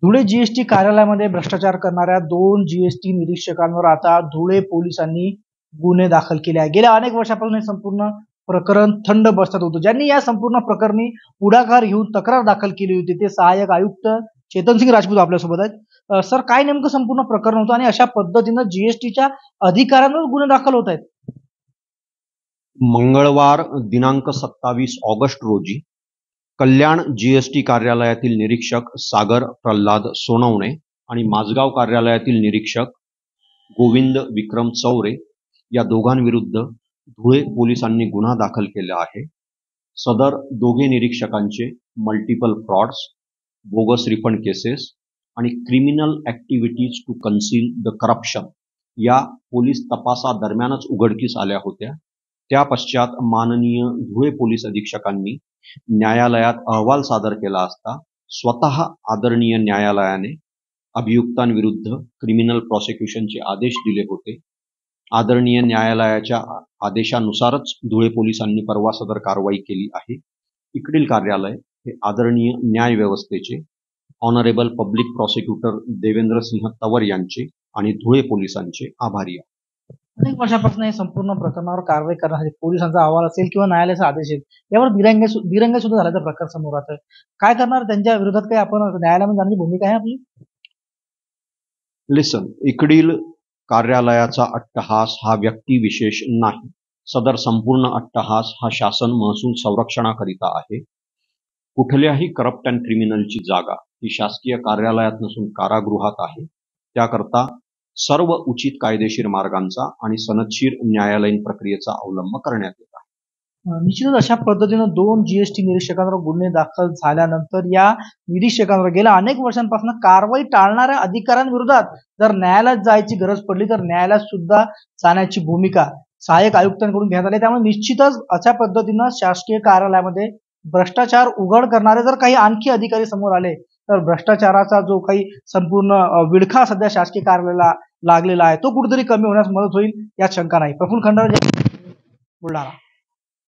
Dhule GST कार्यालयामध्ये भ्रष्टाचार करणाऱ्या 2 जीएसटी निरीक्षकांवर आता धुळे पोलिसांनी गुन्हे दाखल केले आहे। गेल्या अनेक वर्षापासून हे संपूर्ण प्रकरण थंड बसत होतं। ज्यांनी या संपूर्ण प्रकरणी पुढाकार घेऊन तक्रार दाखल केली होती ते सहाय्यक आयुक्त चेतन सिंग राजपूत आपल्यासोबत आहेत। सर, काय नेमकं संपूर्ण प्रकरण होतं आणि अशा पद्धतीनं जीएसटीच्या अधिकाऱ्यांवर गुन्हे दाखल होत आहेत? मंगळवार दिनांक 27 ऑगस्ट रोजी कल्याण जीएसटी कार्यालयातील निरीक्षक सागर प्रल्हाद सोनवणे आणि माझगाव कार्यालयातील निरीक्षक गोविंद विक्रम चौरे या दोघांविरुद्ध धुळे पोलिसांनी गुन्हा दाखल केला आहे। सदर दोघे निरीक्षकांचे multiple frauds, bogus refund cases आणि criminal activities to conceal the corruption या पोलीस तपासादरम्यानच उघडकीस आल्या होत्या। त्या पश्चात माननीय धुळे पोलीस अधीक्षकांनी न्यायालयात अहवाल सादर केला असता स्वतः आदरणीय न्यायालयाने अभियुक्तांविरुद्ध क्रिमिनल प्रॉसिक्युशनचे आदेश दिले होते। आदरणीय न्यायालयाच्या आदेशानुसारच धुळे पोलिसांनी परवा सदर कारवाई केली आहे। इकडील कार्यालय हे आदरणीय न्याय व्यवस्थेचे honourable public prosecutor Devendra Singh तवर यांचे आणि धुळे पोलिसांचे आभारी आहे। अनेक वर्षापासून हे संपूर्ण प्रकरणावर कारवाई करण्यासाठी पोलिसांचा अहवाल असेल किंवा न्यायालयाचा आदेश येईल, यावर दिरंगाई सुद्धा झाल्याचा प्रकार समोर येतोय। काय करणार त्यांच्या विरोधात? काही आपण न्यायालयामध्ये जाण्याची भूमिका आहे आपली? लिसन, इकडील कार्यालयाचा अट्टहास हा व्यक्तिविशेष नाही। सदर संपूर्ण अट्टहास हा शासन महसूल संरक्षणाकरिता आहे। कुठल्याही करप्ट अँड क्रिमिनलची जागा ही शासकीय कार्यालयात नसून कारागृहात आहे। त्याकरता सर्व उचित कायदेशीर मार्गांचा आणि सनदशीर न्यायालयीन प्रक्रियेचा अवलंब करण्यात येत आहे। निश्चितच अशा पद्धतीनं 2 जीएसटी निरीक्षकांवर गुन्हे दाखल झाल्यानंतर या निरीक्षकांवर गेल्या अनेक वर्षांपासून कारवाई टाळणाऱ्या अधिकाऱ्यांविरोधात जर न्यायालयात जायची गरज पडली तर न्यायालयात सुद्धा जाण्याची भूमिका सहाय्यक आयुक्तांकडून घेण्यात आली। त्यामुळे निश्चितच अशा पद्धतीनं शासकीय कार्यालयामध्ये भ्रष्टाचार उघड करणारे जर काही आणखी अधिकारी समोर आले तर भ्रष्टाचाराचा जो काही संपूर्ण विळखा सध्या शासकीय कार्यालयाला लागलेला आहे तो कुठेतरी कमी होण्यास मदत होईल यात शंका नाही। प्रफुल्ल खंडागळे, बुलढाणा।